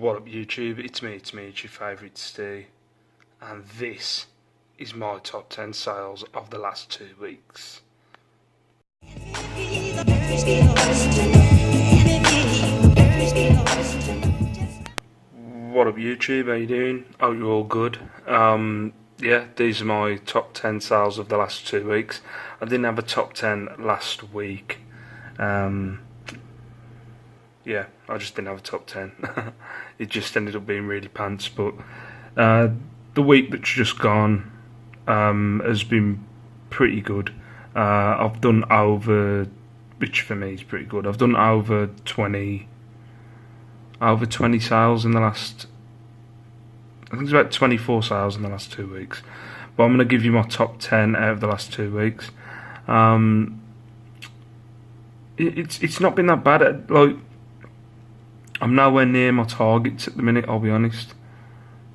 What up YouTube, it's me, it's your favourite Steve, and this is my top 10 sales of the last 2 weeks. What up YouTube, how you doing? Hope you're all good. Yeah, these are my top 10 sales of the last 2 weeks. I didn't have a top 10 last week. Yeah, I just didn't have a top 10. It just ended up being really pants. But the week that's just gone has been pretty good. I've done over, which for me is pretty good. I've done over 20 sales in the last, I think it's about 24 sales in the last 2 weeks. But I'm going to give you my top 10 out of the last 2 weeks. It's not been that bad. Like, I'm nowhere near my targets at the minute, I'll be honest.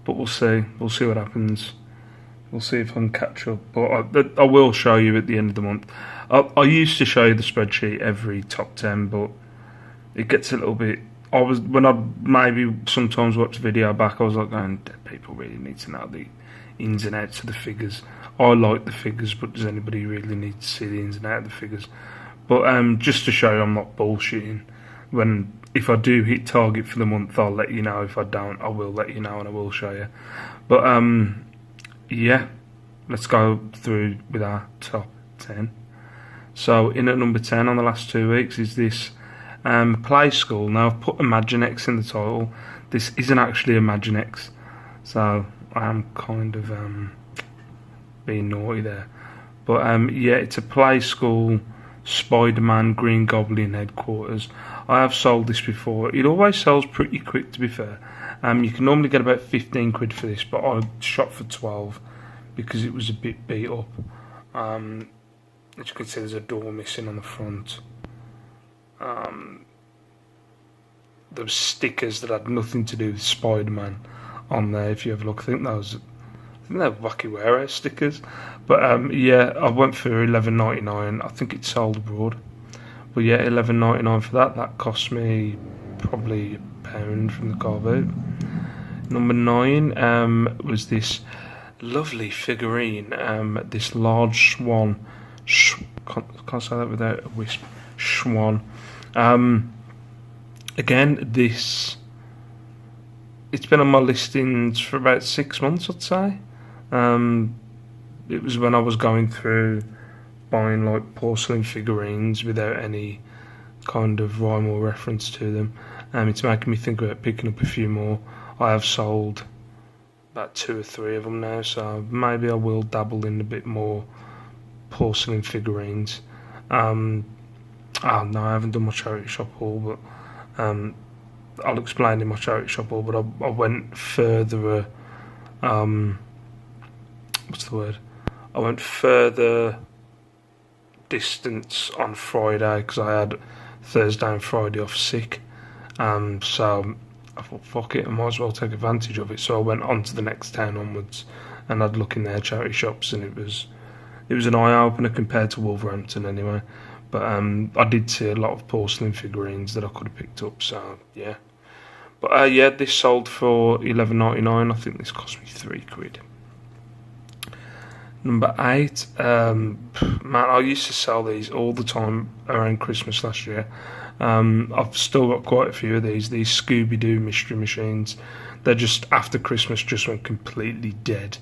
But we'll see. We'll see what happens. We'll see if I can catch up. But I will show you at the end of the month. I used to show you the spreadsheet every top 10, but it gets a little bit... when I maybe sometimes watch the video back, I was like, people really need to know the ins and outs of the figures. I like the figures, but does anybody really need to see the ins and outs of the figures? But just to show you I'm not bullshitting, if I do hit target for the month, I'll let you know. If I don't, I will let you know and I will show you. But yeah, let's go through with our top 10. So in at number 10 on the last 2 weeks is this Play School. Now I've put Imaginext in the title. This isn't actually Imaginext, so I am kind of being naughty there. But yeah, it's a Play School Spider-Man Green Goblin headquarters. I have sold this before. It always sells pretty quick, to be fair. You can normally get about 15 quid for this, but I shot for 12 because it was a bit beat up. As you can see, there's a door missing on the front. There were stickers that had nothing to do with Spider-Man on there. If you have a look, I think they're Wacky Warehouse stickers. But yeah, I went for $11.99. I think it sold abroad. But yeah, $11.99 for that. That cost me probably £1 from the car boot. Number 9 was this lovely figurine. This large swan. Can't say that without a wisp. Swan. Again, it's been on my listings for about 6 months, I'd say. It was when I was going through buying like porcelain figurines without any kind of rhyme or reference to them. It's making me think about picking up a few more. I have sold about 2 or 3 of them now, so maybe I will dabble in a bit more porcelain figurines. No, I haven't done my charity shop haul, but I'll explain in my charity shop haul. But I went further. What's the word? I went further distance on Friday because I had Thursday and Friday off sick. So I thought, fuck it, I might as well take advantage of it. So I went on to the next town onwards, and I'd look in their charity shops, and it was an eye opener compared to Wolverhampton anyway. But I did see a lot of porcelain figurines that I could have picked up. So yeah. But yeah, this sold for $11.99. I think this cost me 3 quid. Number 8, man, I used to sell these all the time around Christmas last year. I've still got quite a few of these Scooby-Doo mystery machines. They're just, after Christmas, just went completely dead.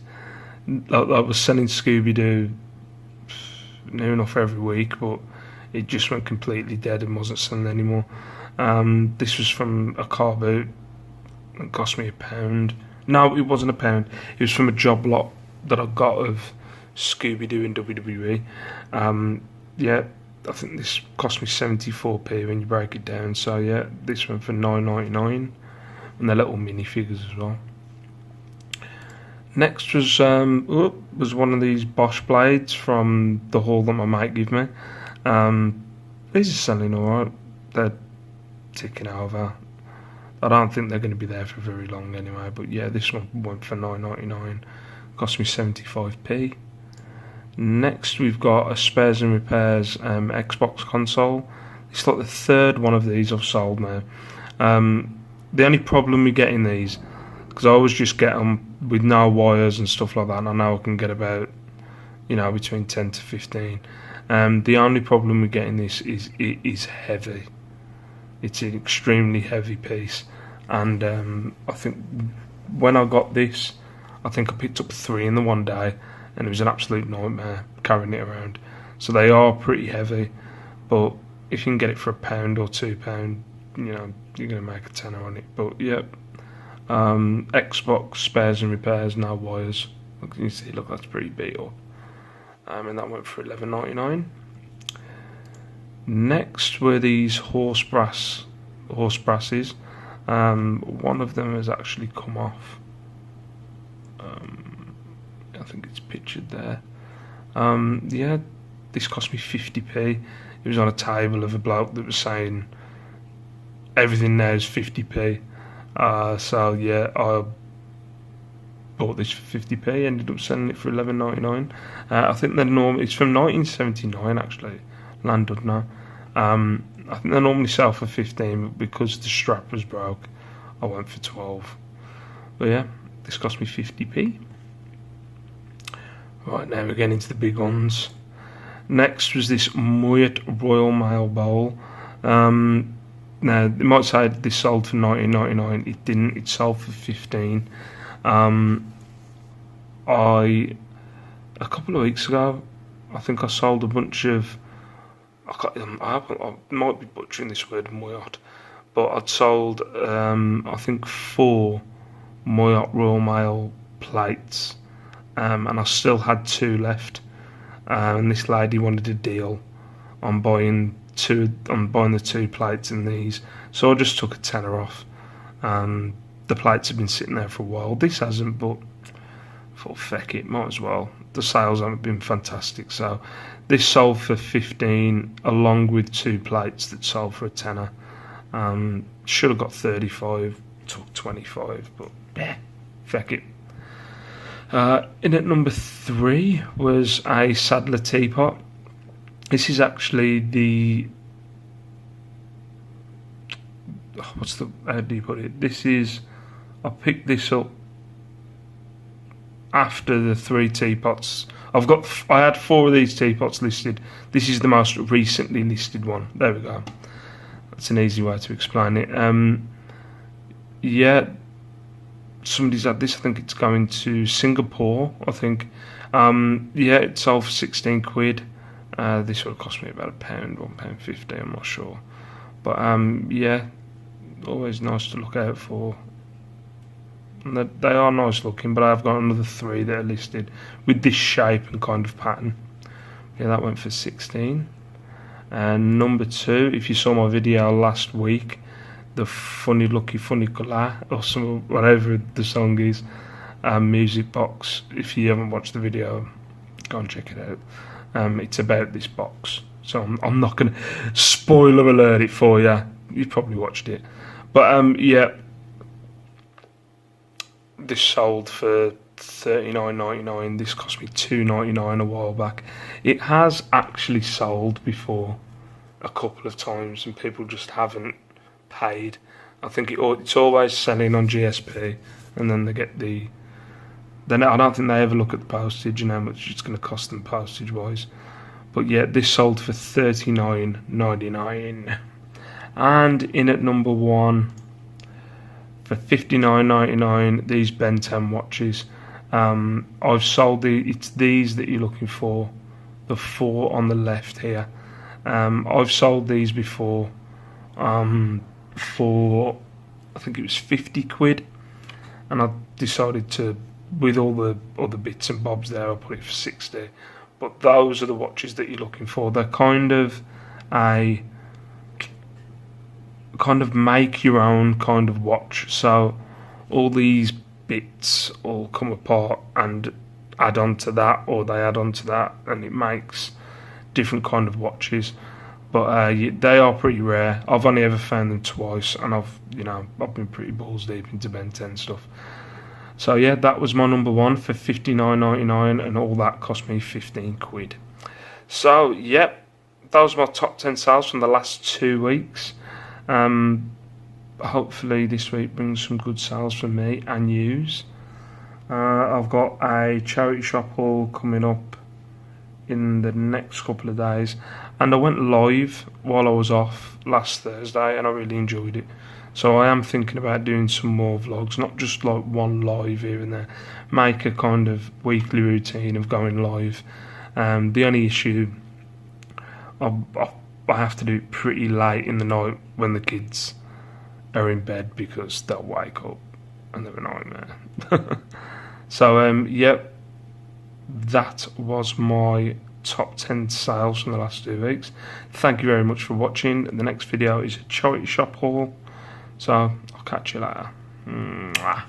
I was selling Scooby-Doo near enough every week, but it just went completely dead and wasn't selling anymore. This was from a car boot. It cost me £1. No, it wasn't £1. It was from a job lot that I got of Scooby-Doo and WWE. Yeah, I think this cost me 74p when you break it down. So yeah, this went for $9.99, and they're little minifigures as well. Next was one of these Bosch blades from the haul that my mate gave me. These are selling alright. They're ticking over. I don't think they're going to be there for very long anyway. But yeah, this one went for $9.99. Cost me 75p. Next we've got a spares and repairs Xbox console. It's like the 3rd one of these I've sold now. the only problem with getting these, because I always just get them with no wires and stuff like that, and I know I can get about, between 10 to 15. The only problem with getting this is it is heavy. It's an extremely heavy piece, and I think when I got this, I think I picked up 3 in the one day, and it was an absolute nightmare carrying it around. So they are pretty heavy, but if you can get it for £1 or £2, you're going to make a tenner on it. But yeah, Xbox spares and repairs, no wires. Look, you see, look, that's pretty beat up. And that went for $11.99. Next were these horse brasses. One of them has actually come off. I think it's pictured there. Yeah, this cost me 50p. It was on a table of a bloke that was saying everything there is 50p. So yeah, I bought this for 50p. Ended up selling it for $11.99. I think it's from 1979 actually. Landudno. I think they normally sell for 15, but because the strap was broke, I went for 12. But yeah, this cost me 50p. Right, now we're getting into the big ones. Next was this Moet Royal Mail bowl. Now, they might say this sold for $19.99. It didn't. It sold for 15. A couple of weeks ago, I think I sold a bunch of. I might be butchering this word, Moyot, but I'd sold I think 4 Moyot Royal Mail plates, and I still had 2 left. And this lady wanted a deal on buying the 2 plates in these, so I just took a tenner off. The plates have been sitting there for a while. This hasn't, but I thought, feck it, might as well. The sales haven't been fantastic, so this sold for 15 along with 2 plates that sold for a tenner. Should have got 35, took 25, but yeah, feck it. In at number 3 was a Sadler teapot. This is actually the how do you put it? I picked this up after the 3 teapots. I had 4 of these teapots listed. This is the most recently listed one. There we go. That's an easy way to explain it. Yeah, somebody's had this. I think it's going to Singapore, I think. Yeah, it sold for 16 quid. This would have cost me about £1, £1.50, I'm not sure. But yeah, always nice to look out for. And they are nice looking, but I've got another 3 that are listed with this shape and kind of pattern. Yeah, that went for 16. And number 2, if you saw my video last week, the Funny Lucky Funny Colour, or whatever the song is, music box. If you haven't watched the video, go and check it out. It's about this box, so I'm not going to spoiler alert it for you. You probably watched it, but yeah, this sold for $39.99. This cost me $2.99 a while back. It has actually sold before a couple of times, and people just haven't paid. I think it's always selling on GSP, and then they get then I don't think they ever look at the postage and how much it's going to cost them postage wise. But yeah, this sold for $39.99. And in at number 1 for $59.99, these Ben 10 watches. I've sold it's these that you're looking for, the 4 on the left here. I've sold these before for I think it was 50 quid, and I decided to, with all the other bits and bobs there, I put it for 60. But those are the watches that you're looking for. They're kind of make your own kind of watch. So all these bits all come apart and add on to that, or they add on to that, and it makes different kind of watches. But they are pretty rare. I've only ever found them twice, and I've been pretty balls deep into Ben 10 stuff. So yeah, that was my number 1 for $59.99, and all that cost me 15 quid. So yeah, that was my top 10 sales from the last 2 weeks. hopefully this week brings some good sales for me and yous. I've got a charity shop haul coming up in the next couple of days, and I went live while I was off last Thursday and I really enjoyed it. So I am thinking about doing some more vlogs, not just like one live here and there. Make a kind of weekly routine of going live. The only issue, I have to do it pretty late in the night when the kids are in bed, because they'll wake up and they're a nightmare. So yep, that was my top 10 sales from the last 2 weeks. Thank you very much for watching. The next video is a charity shop haul, so I'll catch you later. Mwah.